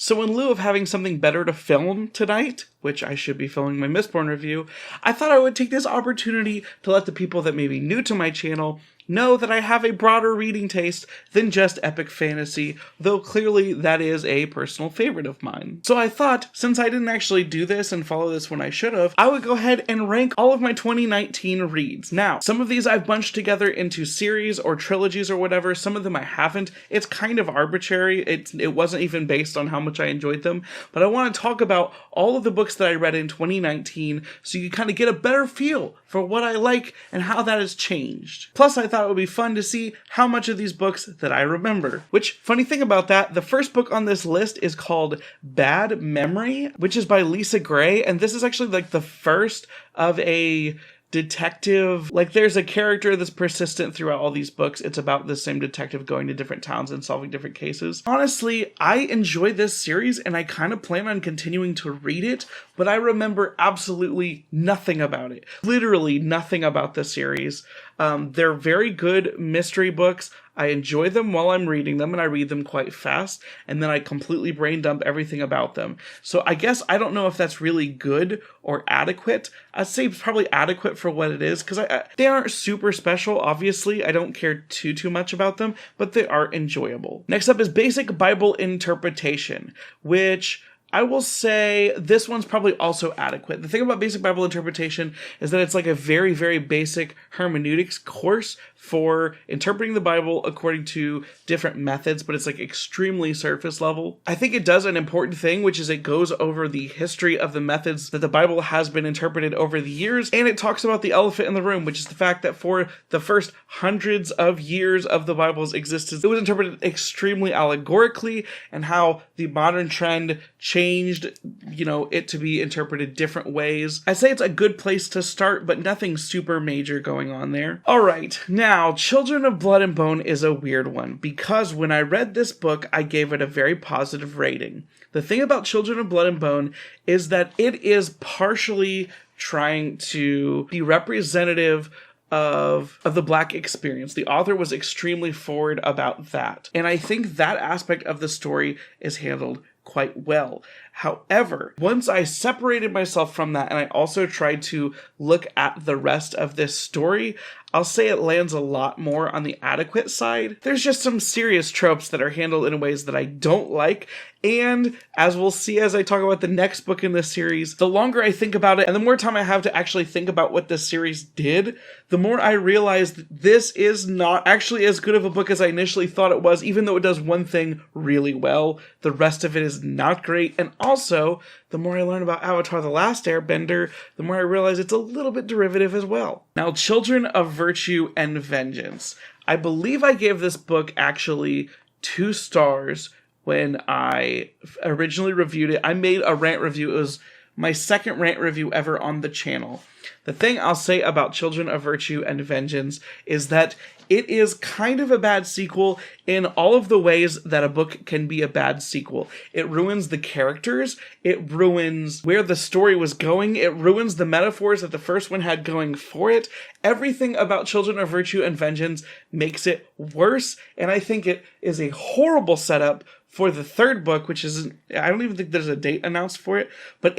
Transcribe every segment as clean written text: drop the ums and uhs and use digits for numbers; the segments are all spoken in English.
So in lieu of having something better to film tonight, which I should be filming my Mistborn review, I thought I would take this opportunity to let the people that may be new to my channel know that I have a broader reading taste than just epic fantasy, though clearly that is a personal favorite of mine. So I thought, since I didn't actually do this and follow this when I should have, I would go ahead and rank all of my 2019 reads. Now, some of these I've bunched together into series or trilogies or whatever, some of them I haven't. It's kind of arbitrary, it wasn't even based on how much I enjoyed them, but I want to talk about all of the books that I read in 2019 so you can kind of get a better feel for what I like and how that has changed. Plus, I thought it would be fun to see how much of these books that I remember. Which, funny thing about that, the first book on this list is called Bad Memory, which is by Lisa Gray, and this is actually like the first of a detective, like there's a character that's persistent throughout all these books. It's about the same detective going to different towns and solving different cases. Honestly, I enjoy this series and I kind of plan on continuing to read it, but I remember absolutely nothing about it. Literally nothing about the series. They're very good mystery books. I enjoy them while I'm reading them, and I read them quite fast, and then I completely brain dump everything about them. So I guess I don't know if that's really good or adequate. I'd say it's probably adequate for what it is, because they aren't super special, obviously. I don't care too much about them, but they are enjoyable. Next up is Basic Bible Interpretation, which I will say this one's probably also adequate. The thing about Basic Bible Interpretation is that it's like a very, very basic hermeneutics course for interpreting the Bible according to different methods, but it's like extremely surface level. I think it does an important thing, which is it goes over the history of the methods that the Bible has been interpreted over the years, and it talks about the elephant in the room, which is the fact that for the first hundreds of years of the Bible's existence, it was interpreted extremely allegorically, and how the modern trend changed, it to be interpreted different ways. I say it's a good place to start, but nothing super major going on there. Alright, now, Children of Blood and Bone is a weird one, because when I read this book, I gave it a very positive rating. The thing about Children of Blood and Bone is that it is partially trying to be representative of the Black experience. The author was extremely forward about that. And I think that aspect of the story is handled quite well. However, once I separated myself from that and I also tried to look at the rest of this story, I'll say it lands a lot more on the adequate side. There's just some serious tropes that are handled in ways that I don't like, and as we'll see as I talk about the next book in this series, the longer I think about it and the more time I have to actually think about what this series did, the more I realize that this is not actually as good of a book as I initially thought it was, even though it does one thing really well. The rest of it is not great, and also, the more I learn about Avatar: The Last Airbender, the more I realize it's a little bit derivative as well. Now, Children of Virtue and Vengeance. I believe I gave this book actually 2 stars when I originally reviewed it. I made a rant review. It was my second rant review ever on the channel. The thing I'll say about Children of Virtue and Vengeance is that it is kind of a bad sequel in all of the ways that a book can be a bad sequel. It ruins the characters, it ruins where the story was going, it ruins the metaphors that the first one had going for it. Everything about Children of Virtue and Vengeance makes it worse, and I think it is a horrible setup for the third book, which is, I don't even think there's a date announced for it, but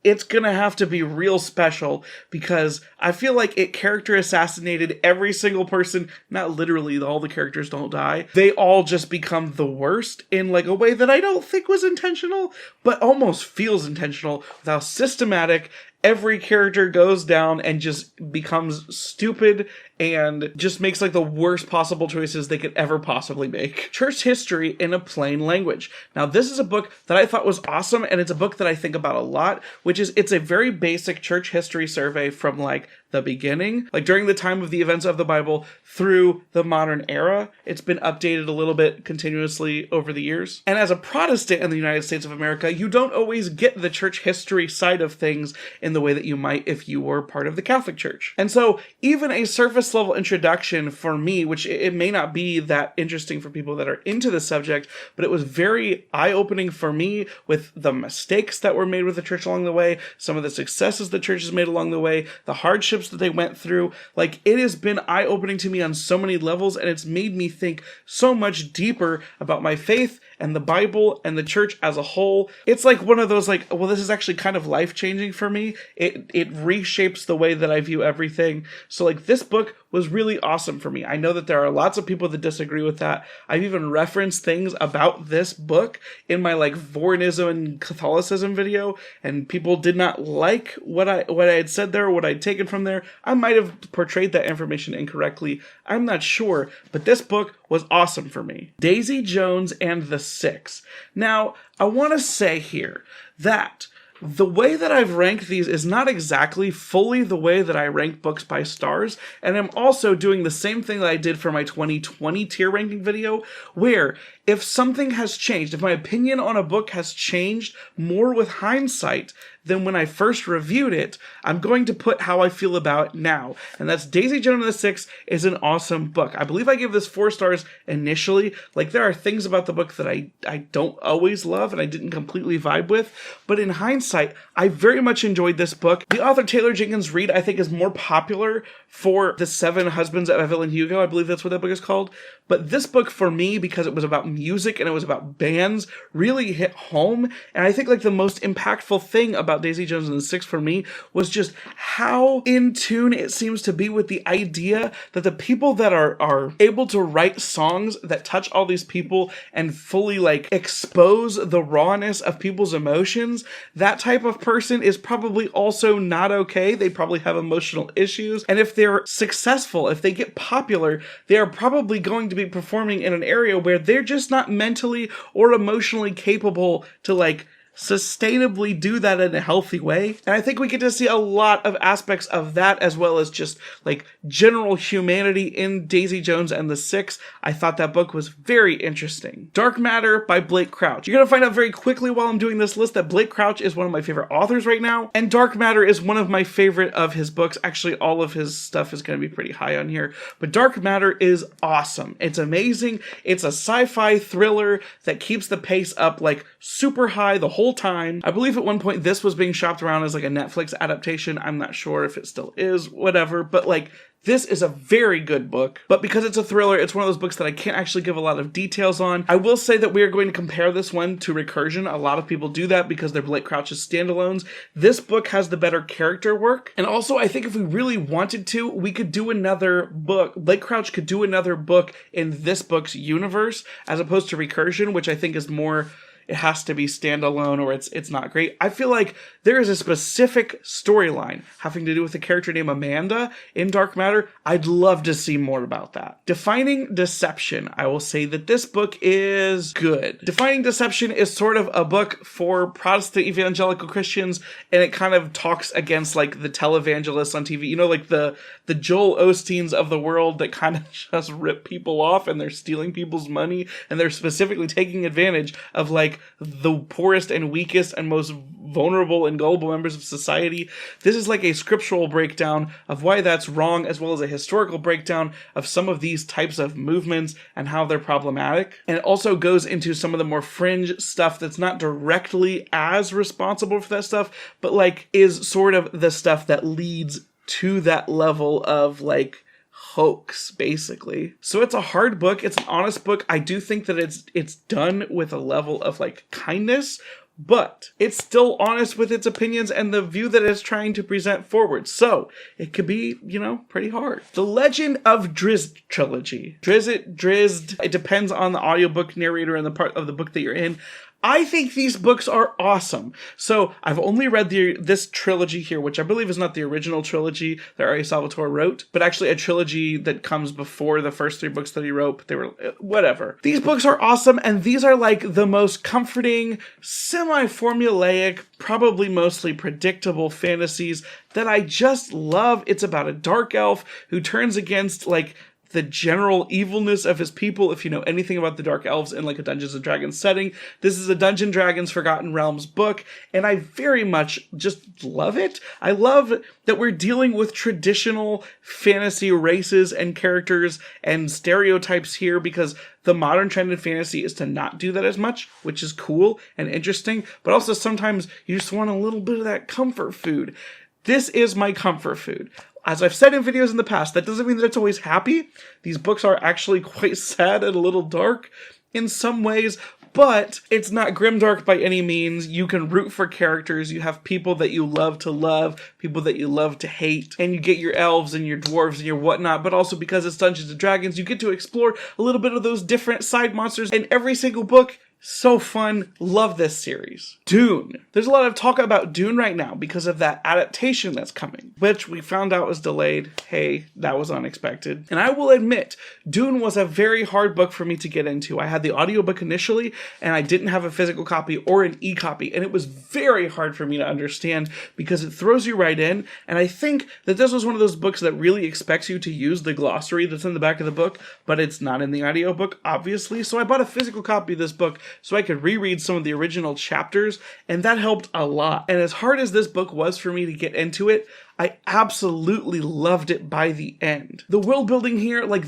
it's gonna have to be real special, because I feel like it character assassinated every single person. Not literally, all the characters don't die. They all just become the worst in like a way that I don't think was intentional, but almost feels intentional with how systematic every character goes down and just becomes stupid and just makes like the worst possible choices they could ever possibly make. Church History in a Plain Language. Now, this is a book that I thought was awesome, and it's a book that I think about a lot, which is, it's a very basic church history survey from like the beginning, like during the time of the events of the Bible through the modern era. It's been updated a little bit continuously over the years. And as a Protestant in the United States of America, you don't always get the church history side of things in the way that you might if you were part of the Catholic Church. And so even a surface level introduction for me, which it may not be that interesting for people that are into the subject, but it was very eye-opening for me with the mistakes that were made with the church along the way, some of the successes the church has made along the way, the hardships that they went through. Like, it has been eye-opening to me on so many levels, and it's made me think so much deeper about my faith and the Bible and the church as a whole. It's like one of those like, well, this is actually kind of life-changing for me. It reshapes the way that I view everything. So like this book was really awesome for me. I know that there are lots of people that disagree with that. I've even referenced things about this book in my like Voranism and Catholicism video, and people did not like what I had said there, what I'd taken from there. I might have portrayed that information incorrectly. I'm not sure, but this book was awesome for me. Daisy Jones and the Six. Now, I want to say here that the way that I've ranked these is not exactly fully the way that I rank books by stars, and I'm also doing the same thing that I did for my 2020 tier ranking video, where if something has changed, if my opinion on a book has changed more with hindsight than when I first reviewed it, I'm going to put how I feel about it now. And that's Daisy Jones and the Six is an awesome book. I believe I gave this 4 stars initially. Like, there are things about the book that I don't always love and I didn't completely vibe with, but in hindsight, I very much enjoyed this book. The author Taylor Jenkins Reid, I think, is more popular for The Seven Husbands of Evelyn Hugo. I believe that's what that book is called. But this book, for me, because it was about music and it was about bands, really hit home. And I think like the most impactful thing about Daisy Jones and the Six for me was just how in tune it seems to be with the idea that the people that are able to write songs that touch all these people and fully like expose the rawness of people's emotions, that type of person is probably also not okay. They probably have emotional issues. And if they're successful, if they get popular, they are probably going to be performing in an area where they're just not mentally or emotionally capable to like sustainably do that in a healthy way. And I think we get to see a lot of aspects of that, as well as just like general humanity in Daisy Jones and the Six. I thought that book was very interesting. Dark Matter by Blake Crouch. You're going to find out very quickly while I'm doing this list that Blake Crouch is one of my favorite authors right now, and Dark Matter is one of my favorite of his books. Actually, all of his stuff is going to be pretty high on here, but Dark Matter is awesome. It's amazing. It's a sci-fi thriller that keeps the pace up like super high the whole time. I believe at one point this was being shopped around as like a Netflix adaptation. I'm not sure if it still is, whatever, but like this is a very good book, but because it's a thriller, it's one of those books that I can't actually give a lot of details on. I will say that we are going to compare this one to Recursion. A lot of people do that because they're Blake Crouch's standalones. This book has the better character work, and also I think if we really wanted to, we could do another book. Blake Crouch could do another book in this book's universe, as opposed to Recursion, which I think is more, it has to be standalone or it's not great. I feel like there is a specific storyline having to do with a character named Amanda in Dark Matter. I'd love to see more about that. Defining Deception. I will say that this book is good. Defining Deception is sort of a book for Protestant evangelical Christians, and it kind of talks against like the televangelists on TV. You know, like the Joel Osteens of the world that kind of just rip people off and they're stealing people's money and they're specifically taking advantage of like the poorest and weakest and most vulnerable and gullible members of society. This is like a scriptural breakdown of why that's wrong, as well as a historical breakdown of some of these types of movements and how they're problematic. And it also goes into some of the more fringe stuff that's not directly as responsible for that stuff, but like is sort of the stuff that leads to that level of like hoax, basically. So it's a hard book. It's an honest book. I do think that it's done with a level of like kindness, but it's still honest with its opinions and the view that it's trying to present forward. So it could be, you know, pretty hard. The Legend of Drizzt trilogy. Drizzt. It depends on the audiobook narrator and the part of the book that you're in. I think these books are awesome. So I've only read this trilogy here, which I believe is not the original trilogy that R.A. Salvatore wrote, but actually a trilogy that comes before the first 3 books that he wrote. But they were whatever. These books are awesome, and these are like the most comforting, semi-formulaic, probably mostly predictable fantasies that I just love. It's about a dark elf who turns against like the general evilness of his people. If you know anything about the Dark Elves in like a Dungeons & Dragons setting, this is a Dungeons & Dragons Forgotten Realms book, and I very much just love it. I love that we're dealing with traditional fantasy races and characters and stereotypes here, because the modern trend in fantasy is to not do that as much, which is cool and interesting, but also sometimes you just want a little bit of that comfort food. This is my comfort food. As I've said in videos in the past, that doesn't mean that it's always happy. These books are actually quite sad and a little dark in some ways, but it's not grimdark by any means. You can root for characters. You have people that you love to love, people that you love to hate, and you get your elves and your dwarves and your whatnot, but also because it's Dungeons and Dragons, you get to explore a little bit of those different side monsters in every single book. So fun. Love this series. Dune. There's a lot of talk about Dune right now because of that adaptation that's coming, which we found out was delayed. Hey, that was unexpected. And I will admit, Dune was a very hard book for me to get into. I had the audiobook initially, and I didn't have a physical copy or an e-copy, and it was very hard for me to understand because it throws you right in, and I think that this was one of those books that really expects you to use the glossary that's in the back of the book, but it's not in the audiobook, obviously, so I bought a physical copy of this book so I could reread some of the original chapters, and that helped a lot. And as hard as this book was for me to get into it, I absolutely loved it by the end. The world building here, like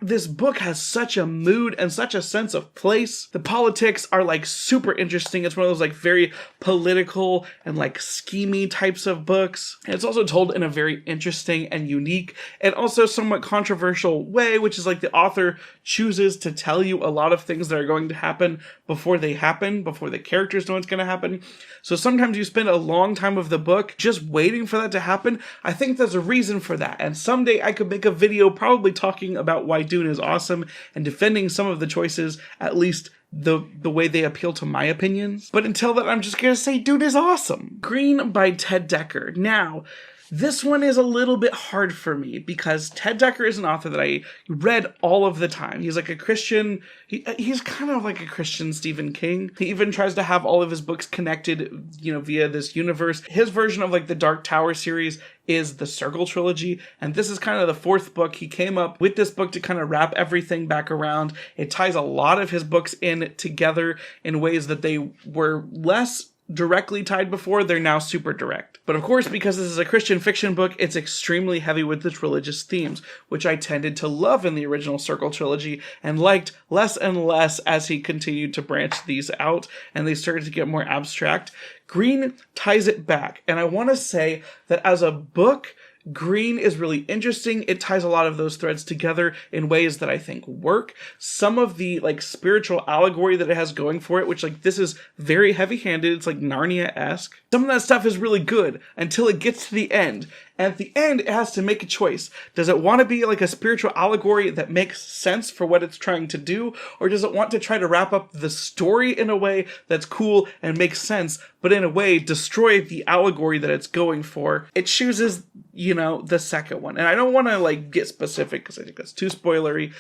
this book has such a mood and such a sense of place. The politics are like super interesting. It's one of those like very political and like schemy types of books. And it's also told in a very interesting and unique and also somewhat controversial way, which is like the author chooses to tell you a lot of things that are going to happen before they happen, before the characters know what's going to happen. So sometimes you spend a long time of the book just waiting for that to happen. I think there's a reason for that, and someday I could make a video probably talking about why Dune is awesome and defending some of the choices, at least the way they appeal to my opinions. But until then, I'm just gonna say Dune is awesome. Green by Ted Dekker. Now, this one is a little bit hard for me because Ted Dekker is an author that I read all of the time. He's like a Christian, he's kind of like a Christian Stephen King. He even tries to have all of his books connected, via this universe. His version of like the Dark Tower series is the Circle trilogy, and this is kind of the fourth book. He came up with this book to kind of wrap everything back around. It ties a lot of his books in together in ways that they were less directly tied before. They're now super direct. But of course, because this is a Christian fiction book, it's extremely heavy with its religious themes, which I tended to love in the original Circle trilogy and liked less and less as he continued to branch these out and they started to get more abstract. Green ties it back, and I want to say that as a book, Green is really interesting. It ties a lot of those threads together in ways that I think work. Some of the like spiritual allegory that it has going for it, which like this is very heavy-handed. It's like Narnia-esque. Some of that stuff is really good until it gets to the end. And at the end, it has to make a choice. Does it want to be like a spiritual allegory that makes sense for what it's trying to do? Or does it want to try to wrap up the story in a way that's cool and makes sense, but in a way destroy the allegory that it's going for? It chooses, the second one. And I don't want to like get specific because I think that's too spoilery.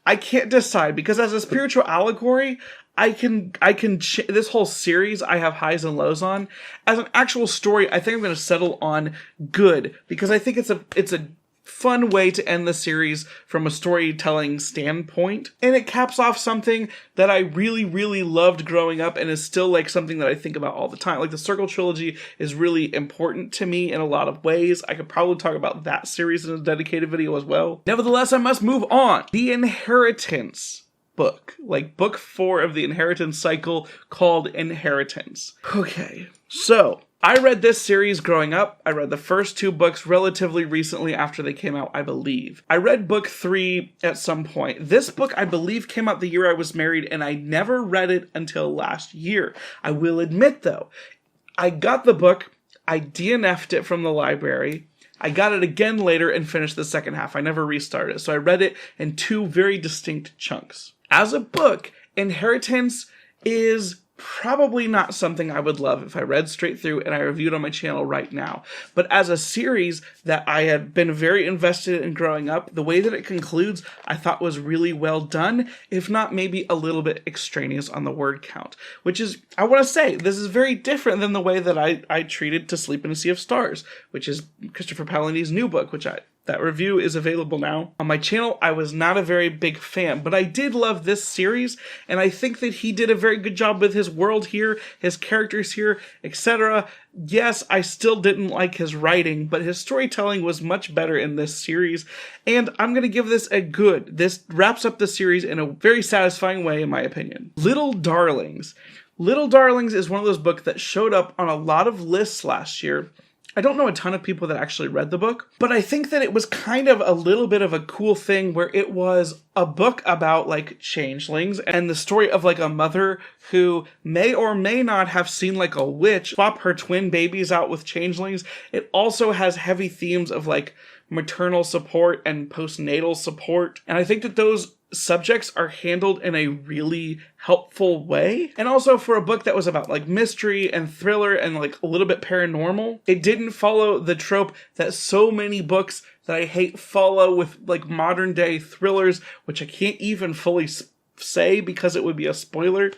I can't decide because as a spiritual allegory, this whole series I have highs and lows on. As an actual story, I think I'm going to settle on good because I think it's a fun way to end the series from a storytelling standpoint. And it caps off something that I really, really loved growing up and is still like something that I think about all the time. Like the Circle trilogy is really important to me in a lot of ways. I could probably talk about that series in a dedicated video as well. Nevertheless, I must move on. The Inheritance book, like book 4 of the Inheritance cycle called Inheritance. Okay, so I read this series growing up. I read the first 2 books relatively recently after they came out, I believe. I read book 3 at some point. This book, I believe, came out the year I was married, and I never read it until last year. I will admit, though, I got the book, I DNF'd it from the library, I got it again later and finished the second half. I never restarted it, so I read it in 2 very distinct chunks. As a book, Inheritance is probably not something I would love if I read straight through and I reviewed on my channel right now. But as a series that I had been very invested in growing up, the way that it concludes I thought was really well done, if not maybe a little bit extraneous on the word count. Which is, I want to say, this is very different than the way that I treated To Sleep in a Sea of Stars, which is Christopher Paolini's new book, that review is available now. On my channel, I was not a very big fan, but I did love this series, and I think that he did a very good job with his world here, his characters here, etc. Yes, I still didn't like his writing, but his storytelling was much better in this series, and I'm going to give this a good. This wraps up the series in a very satisfying way, in my opinion. Little Darlings. Little Darlings is one of those books that showed up on a lot of lists last year, I don't know a ton of people that actually read the book, but I think that it was kind of a little bit of a cool thing where it was a book about like changelings and the story of like a mother who may or may not have seen like a witch swap her twin babies out with changelings. It also has heavy themes of like maternal support and postnatal support. And I think that those subjects are handled in a really helpful way. And also for a book that was about like mystery and thriller and like a little bit paranormal, it didn't follow the trope that so many books that I hate follow with like modern day thrillers, which I can't even fully say because it would be a spoiler.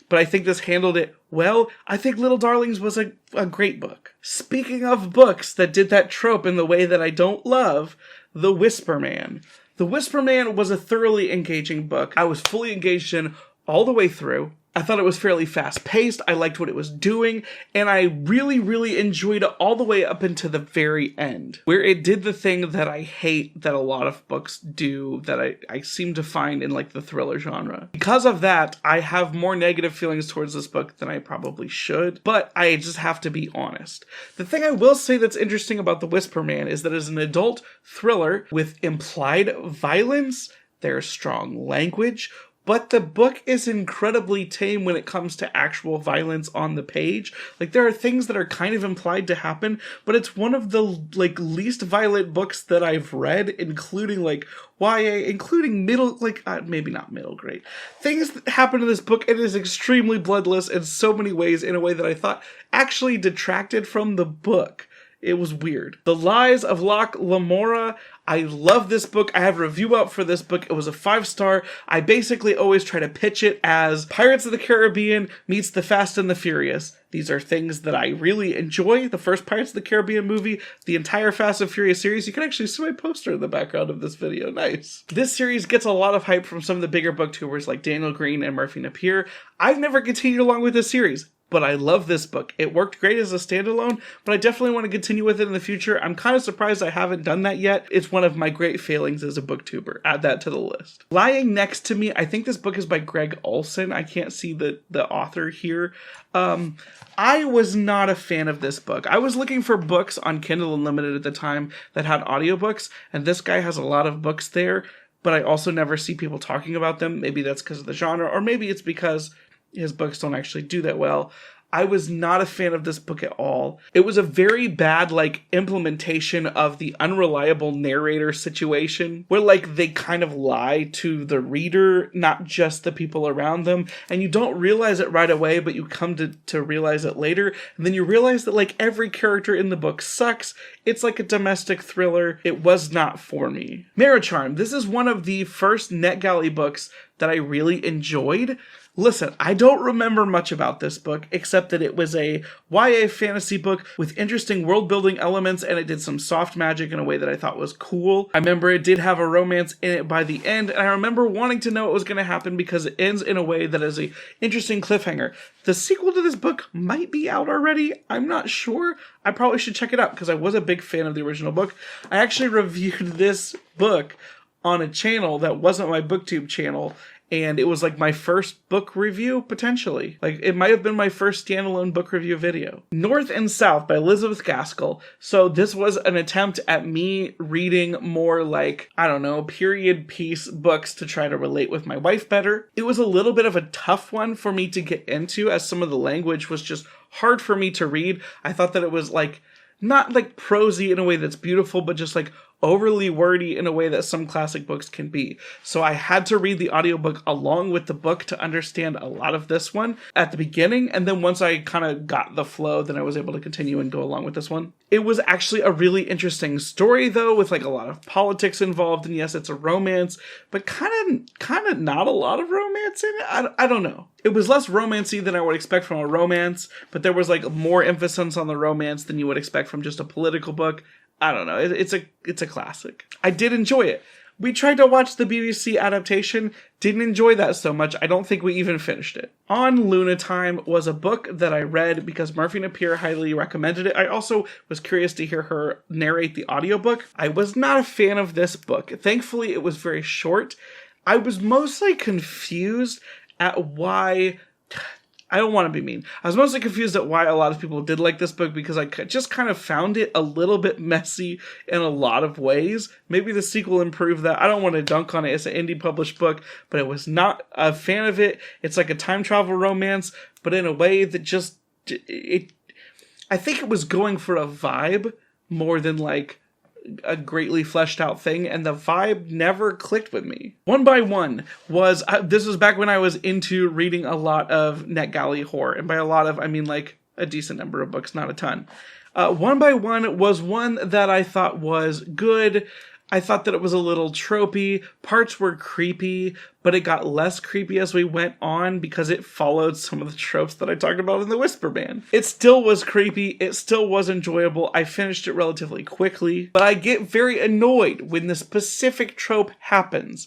But I think this handled it well. I think Little Darlings was a great book. Speaking of books that did that trope in the way that I don't love, The Whisper Man. The Whisper Man was a thoroughly engaging book. I was fully engaged in all the way through. I thought it was fairly fast-paced, I liked what it was doing, and I really, really enjoyed it all the way up into the very end, where it did the thing that I hate that a lot of books do, that I seem to find in like the thriller genre. Because of that, I have more negative feelings towards this book than I probably should, but I just have to be honest. The thing I will say that's interesting about The Whisper Man is that as an adult thriller with implied violence, there's strong language, but the book is incredibly tame when it comes to actual violence on the page. Like, there are things that are kind of implied to happen, but it's one of the, like, least violent books that I've read, including, like, YA, including middle, like, maybe not middle grade. Things that happen in this book, it is extremely bloodless in so many ways, in a way that I thought actually detracted from the book. It was weird. The Lies of Locke, Lamora. I love this book. I have a review out for this book. It was a 5-star. I basically always try to pitch it as Pirates of the Caribbean meets The Fast and the Furious. These are things that I really enjoy. The first Pirates of the Caribbean movie, the entire Fast and Furious series. You can actually see my poster in the background of this video. Nice. This series gets a lot of hype from some of the bigger booktubers like Daniel Green and Murphy Napier. I've never continued along with this series, but I love this book. It worked great as a standalone, but I definitely want to continue with it in the future. I'm kind of surprised I haven't done that yet. It's one of my great failings as a booktuber. Add that to the list. Lying next to me, I think this book is by Greg Olson. I can't see the author here. I was not a fan of this book. I was looking for books on Kindle Unlimited at the time that had audiobooks, and this guy has a lot of books there, but I also never see people talking about them. Maybe that's because of the genre, or maybe it's because his books don't actually do that well. I was not a fan of this book at all. It was a very bad, like, implementation of the unreliable narrator situation, where, like, they kind of lie to the reader, not just the people around them, and you don't realize it right away, but you come to realize it later, and then you realize that, like, every character in the book sucks. It's like a domestic thriller. It was not for me. Maricharm. This is one of the first NetGalley books that I really enjoyed. Listen, I don't remember much about this book, except that it was a YA fantasy book with interesting world-building elements, and it did some soft magic in a way that I thought was cool. I remember it did have a romance in it by the end, and I remember wanting to know what was going to happen because it ends in a way that is a interesting cliffhanger. The sequel to this book might be out already. I'm not sure. I probably should check it out because I was a big fan of the original book. I actually reviewed this book on a channel that wasn't my booktube channel, and it was like my first book review, potentially. Like, it might have been my first standalone book review video. North and South by Elizabeth Gaskell. So this was an attempt at me reading more like, I don't know, period piece books to try to relate with my wife better. It was a little bit of a tough one for me to get into, as some of the language was just hard for me to read. I thought that it was like, not like prosy in a way that's beautiful, but just like overly wordy in a way that some classic books can be. So I had to read the audiobook along with the book to understand a lot of this one at the beginning, and then once I kind of got the flow, then I was able to continue and go along with this one. It was actually a really interesting story, though, with like a lot of politics involved, and yes, it's a romance, but kind of not a lot of romance in it. I don't know. It was less romancy than I would expect from a romance, but there was like more emphasis on the romance than you would expect from just a political book. I don't know. It's a classic. I did enjoy it. We tried to watch the BBC adaptation. Didn't enjoy that so much. I don't think we even finished it. On Luna Time was a book that I read because Murphy Napier highly recommended it. I also was curious to hear her narrate the audiobook. I was not a fan of this book. Thankfully, it was very short. I was mostly confused at why I don't want to be mean. I was mostly confused at why a lot of people did like this book because I just kind of found it a little bit messy in a lot of ways. Maybe the sequel improved that. I don't want to dunk on it. It's an indie published book, but I was not a fan of it. It's like a time travel romance, but in a way that just, I think it was going for a vibe more than like a greatly fleshed out thing, and the vibe never clicked with me. One by One was, this was back when I was into reading a lot of NetGalley horror, and by a lot of, I mean like a decent number of books, not a ton. One by One was one that I thought was good. I thought that it was a little tropey. Parts were creepy, but it got less creepy as we went on because it followed some of the tropes that I talked about in the Whisper Band. It still was creepy. It still was enjoyable. I finished it relatively quickly, but I get very annoyed when the specific trope happens.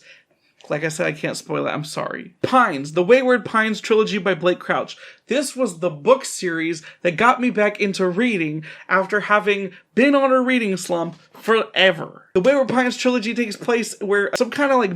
Like I said, I can't spoil it. I'm sorry. Pines, the Wayward Pines trilogy by Blake Crouch. This was the book series that got me back into reading after having been on a reading slump forever. The Wayward Pines trilogy takes place where some kind of like,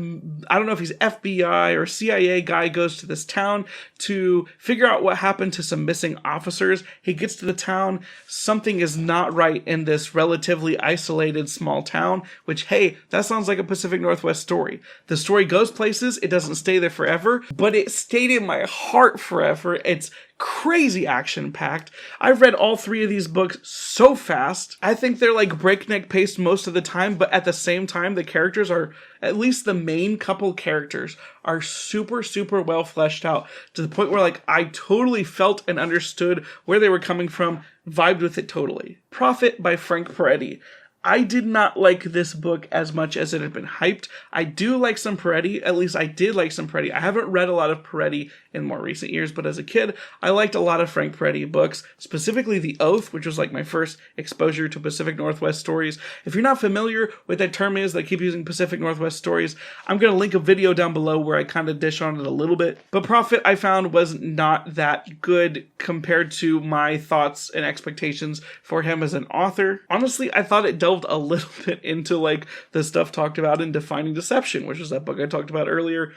I don't know if he's FBI or CIA guy goes to this town to figure out what happened to some missing officers. He gets to the town. Something is not right in this relatively isolated small town, which, hey, that sounds like a Pacific Northwest story. The story goes places. It doesn't stay there forever, but it stayed in my heart forever. It's crazy action-packed. I've read all 3 of these books so fast. I think they're like breakneck pace most of the time, but at the same time, the characters are, at least the main couple characters, are super, super well fleshed out to the point where like I totally felt and understood where they were coming from, vibed with it totally. Prophet by Frank Peretti. I did not like this book as much as it had been hyped. I do like some Peretti, at least I did like some Peretti. I haven't read a lot of Peretti in more recent years, but as a kid, I liked a lot of Frank Peretti books, specifically The Oath, which was like my first exposure to Pacific Northwest stories. If you're not familiar with what that term is, that I keep using Pacific Northwest stories, I'm going to link a video down below where I kind of dish on it a little bit. But Prophet, I found, was not that good compared to my thoughts and expectations for him as an author. Honestly, I thought it delved a little bit into like the stuff talked about in Defining Deception, which is that book I talked about earlier.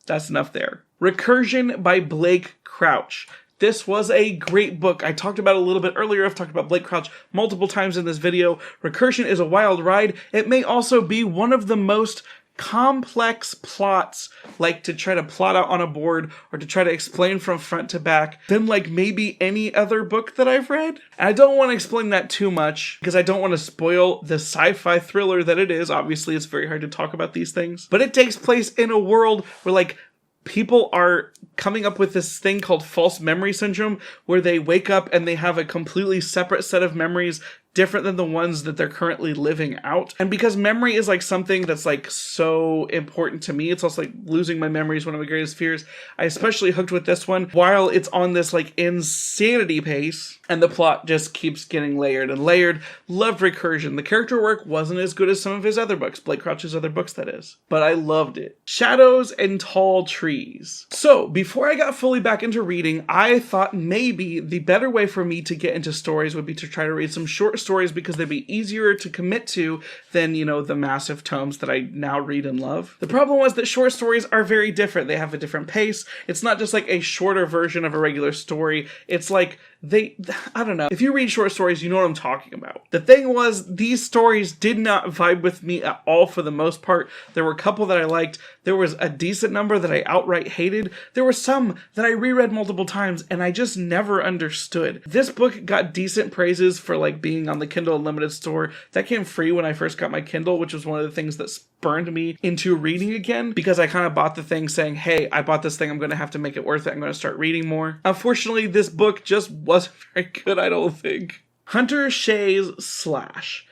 That's enough there. Recursion by Blake Crouch. This was a great book. I talked about it a little bit earlier. I've talked about Blake Crouch multiple times in this video. Recursion is a wild ride. It may also be one of the most complex plots, like to try to plot out on a board or to try to explain from front to back, than like maybe any other book that I've read. And I don't want to explain that too much because I don't want to spoil the sci-fi thriller that it is. Obviously, it's very hard to talk about these things, but it takes place in a world where like people are coming up with this thing called false memory syndrome, where they wake up and they have a completely separate set of memories different than the ones that they're currently living out. And because memory is like something that's like so important to me, it's also like losing my memory is one of my greatest fears. I especially hooked with this one while it's on this like insanity pace, and the plot just keeps getting layered and layered. Loved Recursion. The character work wasn't as good as some of his other books, Blake Crouch's other books that is, but I loved it. Shadows and Tall Trees. So before I got fully back into reading, I thought maybe the better way for me to get into stories would be to try to read some short stories because they'd be easier to commit to than, you know, the massive tomes that I now read and love. The problem was that short stories are very different. They have a different pace. It's not just like a shorter version of a regular story. It's like I don't know. If you read short stories, you know what I'm talking about. The thing was, these stories did not vibe with me at all for the most part. There were a couple that I liked. There was a decent number that I outright hated. There were some that I reread multiple times and I just never understood. This book got decent praises for like being on the Kindle Unlimited store. That came free when I first got my Kindle, which was one of the things that spurned me into reading again, because I kind of bought the thing saying, hey, I bought this thing, I'm going to have to make it worth it. I'm going to start reading more. Unfortunately, this book just wasn't very good, I don't think. Hunter Shays Slash.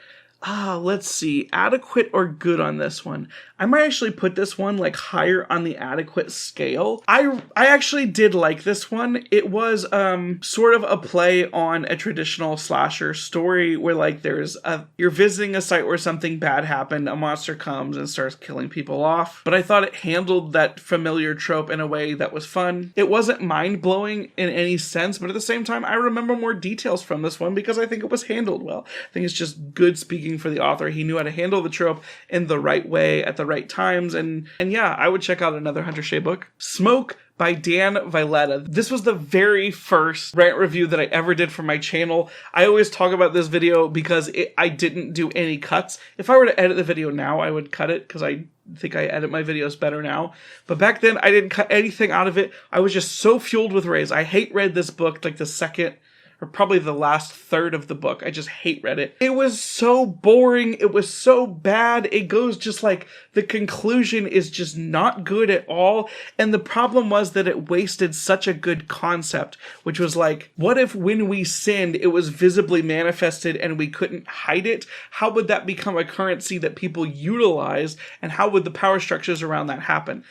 Let's see. Adequate or good on this one? I might actually put this one like higher on the adequate scale. I actually did like this one. It was sort of a play on a traditional slasher story where like you're visiting a site where something bad happened, a monster comes and starts killing people off. But I thought it handled that familiar trope in a way that was fun. It wasn't mind-blowing in any sense, but at the same time, I remember more details from this one because I think it was handled well. I think it's just good speaking for the author. He knew how to handle the trope in the right way at the right times, and yeah, I would check out another Hunter Shay book. Smoke by Dan Villetta. This was the very first rant review that I ever did for my channel. I always talk about this video because I didn't do any cuts. If I were to edit the video now, I would cut it because I think I edit my videos better now. But back then, I didn't cut anything out of it. I was just so fueled with rage. I hate read this book, like the second or probably the last third of the book. I just hate read it. It was so boring. It was so bad. It goes just like, the conclusion is just not good at all. And the problem was that it wasted such a good concept, which was like, what if when we sinned, it was visibly manifested and we couldn't hide it? How would that become a currency that people utilize? And how would the power structures around that happen?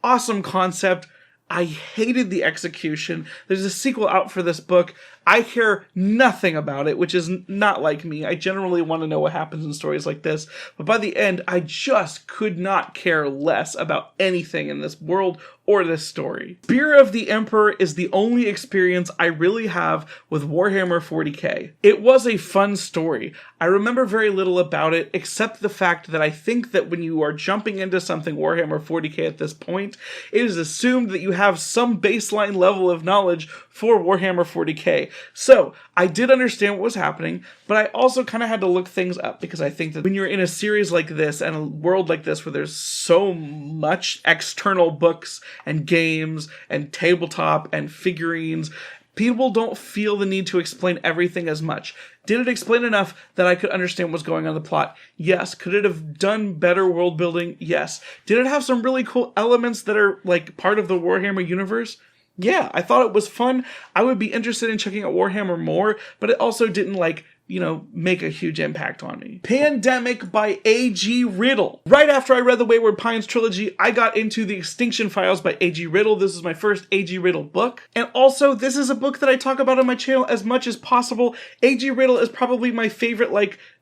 Awesome concept. I hated the execution. There's a sequel out for this book. I care nothing about it, which is not like me. I generally want to know what happens in stories like this. But by the end, I just could not care less about anything in this world or this story. Spear of the Emperor is the only experience I really have with Warhammer 40k. It was a fun story. I remember very little about it, except the fact that I think that when you are jumping into something Warhammer 40k at this point, it is assumed that you have some baseline level of knowledge for Warhammer 40k. So, I did understand what was happening, but I also kind of had to look things up because I think that when you're in a series like this and a world like this where there's so much external books and games and tabletop and figurines, people don't feel the need to explain everything as much. Did it explain enough that I could understand what's going on in the plot? Yes. Could it have done better world building? Yes. Did it have some really cool elements that are like part of the Warhammer universe? Yeah, I thought it was fun. I would be interested in checking out Warhammer more, but it also didn't make a huge impact on me. Pandemic by A.G. Riddle. Right after I read the Wayward Pines trilogy, I got into The Extinction Files by A.G. Riddle. This is my first A.G. Riddle book. And also, this is a book that I talk about on my channel as much as possible. A.G. Riddle is probably my favorite,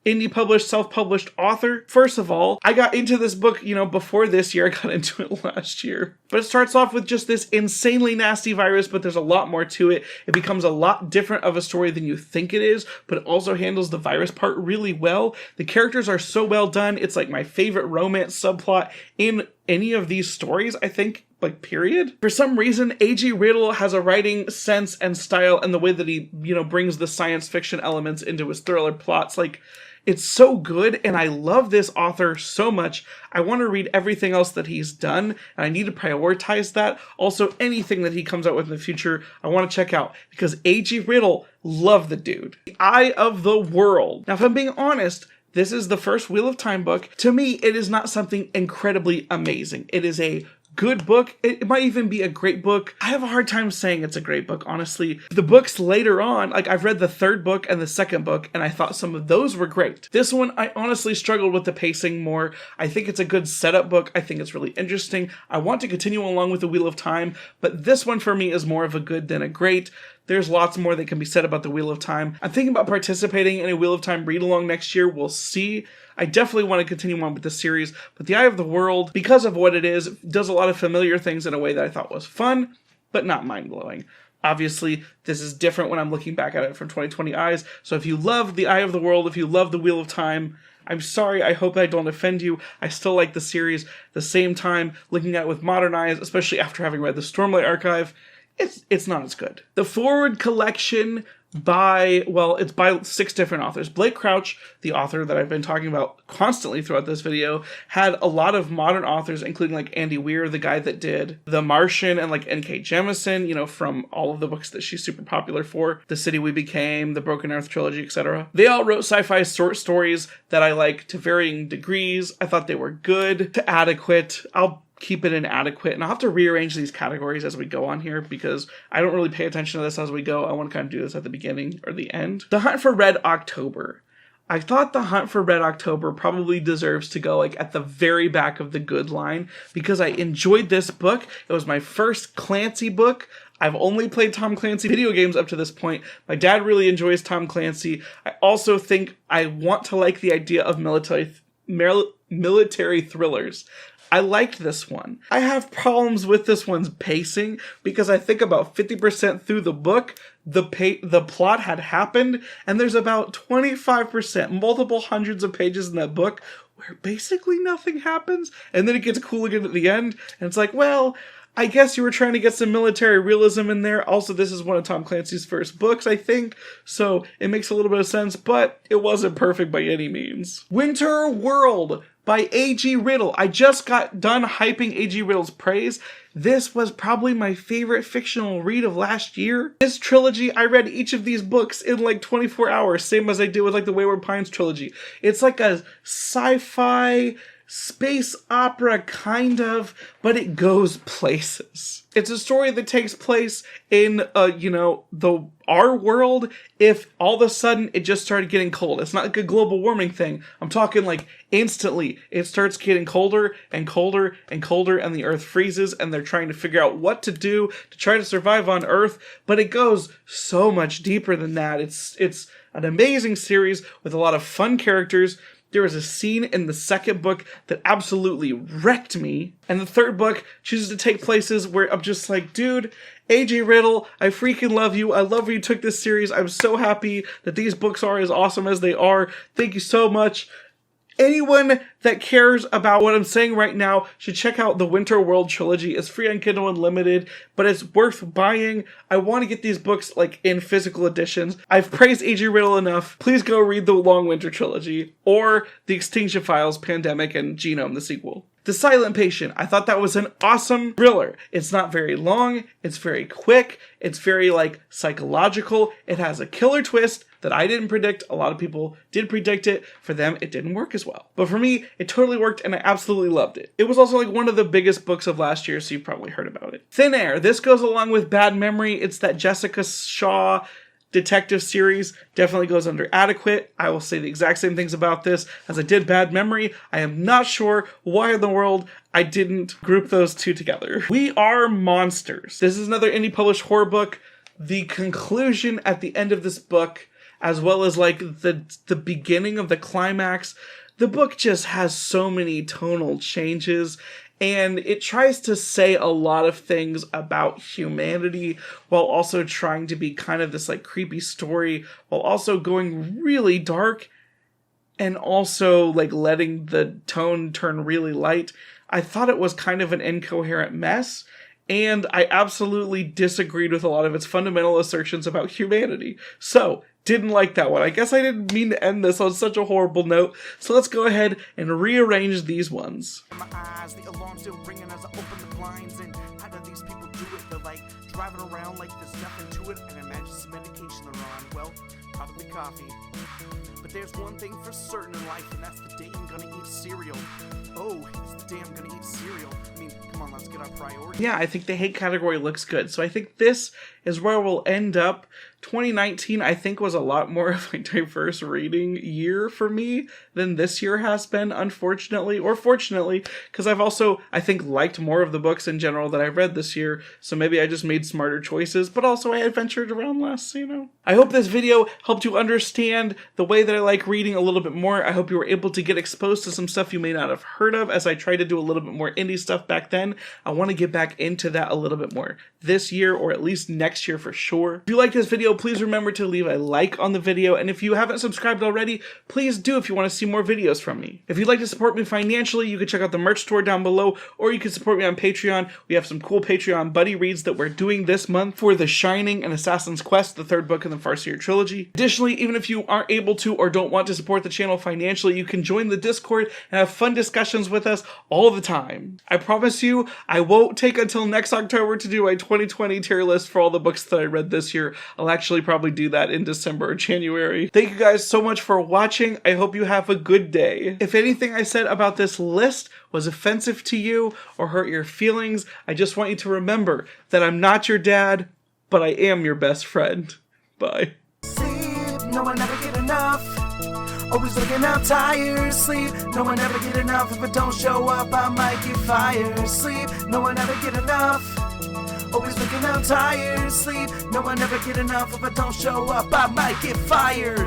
indie published, self-published author. First of all, I got into this book, before this year. I got into it last year. But it starts off with just this insanely nasty virus, but there's a lot more to it. It becomes a lot different of a story than you think it is, but it also handles the virus part really well. The characters are so well done. It's like my favorite romance subplot in any of these stories, I think. Period. For some reason, A.G. Riddle has a writing sense and style and the way that he, brings the science fiction elements into his thriller plots. It's so good, and I love this author so much. I want to read everything else that he's done, and I need to prioritize that. Also, anything that he comes out with in the future, I want to check out, because A.G. Riddle, love the dude. The Eye of the World. Now, if I'm being honest, this is the first Wheel of Time book. To me, it is not something incredibly amazing. It is a good book. It might even be a great book. I have a hard time saying it's a great book, honestly. The books later on, I've read the third book and the second book, and I thought some of those were great. This one, I honestly struggled with the pacing more. I think it's a good setup book. I think it's really interesting. I want to continue along with the Wheel of Time, but this one for me is more of a good than a great. There's lots more that can be said about the Wheel of Time. I'm thinking about participating in a Wheel of Time read-along next year. We'll see. I definitely want to continue on with this series, but The Eye of the World, because of what it is, does a lot of familiar things in a way that I thought was fun, but not mind-blowing. Obviously, this is different when I'm looking back at it from 2020 eyes, so if you love The Eye of the World, if you love The Wheel of Time, I'm sorry, I hope I don't offend you. I still like the series. At the same time, looking at it with modern eyes, especially after having read the Stormlight Archive, it's not as good. The Forward Collection it's by 6 different authors. Blake Crouch, the author that I've been talking about constantly throughout this video, had a lot of modern authors, including Andy Weir, the guy that did The Martian, and N.K. Jemisin, from all of the books that she's super popular for. The City We Became, the Broken Earth trilogy, etc. They all wrote sci-fi short stories that I like to varying degrees. I thought they were good to adequate. I'll keep it inadequate, and I'll have to rearrange these categories as we go on here because I don't really pay attention to this as we go. I want to kind of do this at the beginning or the end. The Hunt for Red October. I thought The Hunt for Red October probably deserves to go at the very back of the good line because I enjoyed this book. It was my first Clancy book. I've only played Tom Clancy video games up to this point. My dad really enjoys Tom Clancy. I also think I want to like the idea of military thrillers. I liked this one. I have problems with this one's pacing because I think about 50% through the book, the plot had happened, and there's about 25%, multiple hundreds of pages in that book where basically nothing happens, and then it gets cool again at the end, and it's I guess you were trying to get some military realism in there. Also, this is one of Tom Clancy's first books, I think, so it makes a little bit of sense, but it wasn't perfect by any means. Winter World by A.G. Riddle. I just got done hyping A.G. Riddle's praise. This was probably my favorite fictional read of last year. This trilogy, I read each of these books in like 24 hours, same as I did with like the Wayward Pines trilogy. It's like a sci-fi space opera kind of, but it goes places. It's a story that takes place in our world if all of a sudden it just started getting cold. It's not like a global warming thing. I'm talking like instantly it starts getting colder and colder and colder, and the earth freezes, and they're trying to figure out what to do to try to survive on earth, but it goes so much deeper than that. It's an amazing series with a lot of fun characters. There was a scene in the second book that absolutely wrecked me. And the third book chooses to take places where I'm just like, dude, A.J. Riddle, I freaking love you. I love you took this series. I'm so happy that these books are as awesome as they are. Thank you so much. Anyone that cares about what I'm saying right now should check out the Winter World trilogy. It's free on Kindle Unlimited, but it's worth buying. I want to get these books like in physical editions. I've praised A.J. Riddle enough. Please go read the Long Winter trilogy or The Extinction Files, Pandemic, and Genome, the sequel. The Silent Patient. I thought that was an awesome thriller. It's not very long. It's very quick. It's very like psychological. It has a killer twist that I didn't predict. A lot of people did predict it. For them, it didn't work as well. But for me, it totally worked and I absolutely loved it. It was also like one of the biggest books of last year, so you've probably heard about it. Thin Air. This goes along with Bad Memory. It's that Jessica Shaw detective series. Definitely goes under adequate. I will say the exact same things about this as I did Bad Memory. I am not sure why in the world I didn't group those two together. We Are Monsters. This is another indie published horror book. The conclusion at the end of this book, as well as like the beginning of the climax, the book just has so many tonal changes, and it tries to say a lot of things about humanity while also trying to be kind of this like creepy story, while also going really dark and also like letting the tone turn really light. I thought it was kind of an incoherent mess, and I absolutely disagreed with a lot of its fundamental assertions about humanity. So, didn't like that one. I guess I didn't mean to end this on such a horrible note, so let's go ahead and rearrange these ones. My eyes, the alarm still ringing as I open the blinds, and how do these people do it? They're like driving around like there's nothing to it, and I imagine some medication they're on. Well, probably coffee. But there's one thing for certain in life, and that's the day I'm gonna eat cereal. Oh, it's the day I'm gonna eat cereal. I mean, come on, let's get our priorities. Yeah, I think the hate category looks good, so I think this is where we'll end up. 2019, I think, was a lot more of a diverse reading year for me than this year has been, unfortunately, or fortunately, because I've also, I think, liked more of the books in general that I've read this year, so maybe I just made smarter choices, but also I adventured around less, you know. I hope this video helped you understand the way that I like reading a little bit more. I hope you were able to get exposed to some stuff you may not have heard of, as I tried to do a little bit more indie stuff back then. I want to get back into that a little bit more this year, or at least next year for sure. If you like this video, please remember to leave a like on the video, and if you haven't subscribed already, please do if you want to see more videos from me. If you'd like to support me financially, you can check out the merch store down below, or you can support me on Patreon. We have some cool Patreon buddy reads that we're doing this month for The Shining and Assassin's Quest, the third book in the Farseer trilogy. Additionally, even if you aren't able to or don't want to support the channel financially, you can join the Discord and have fun discussions with us all the time. I promise you, I won't take until next October to do my 2020 tier list for all the books that I read this year. I'll actually probably do that in December or January. Thank you guys so much for watching. I hope you have a good day. If anything I said about this list was offensive to you or hurt your feelings, I just want you to remember that I'm not your dad, but I am your best friend. Bye. Sleep, no one ever get enough. Always looking out tired. Sleep, no one ever get enough. If I don't show up, I might get fired. Sleep, no one ever get enough. Always looking out tired. Sleep, no one ever get enough. If I don't show up, I might get fired.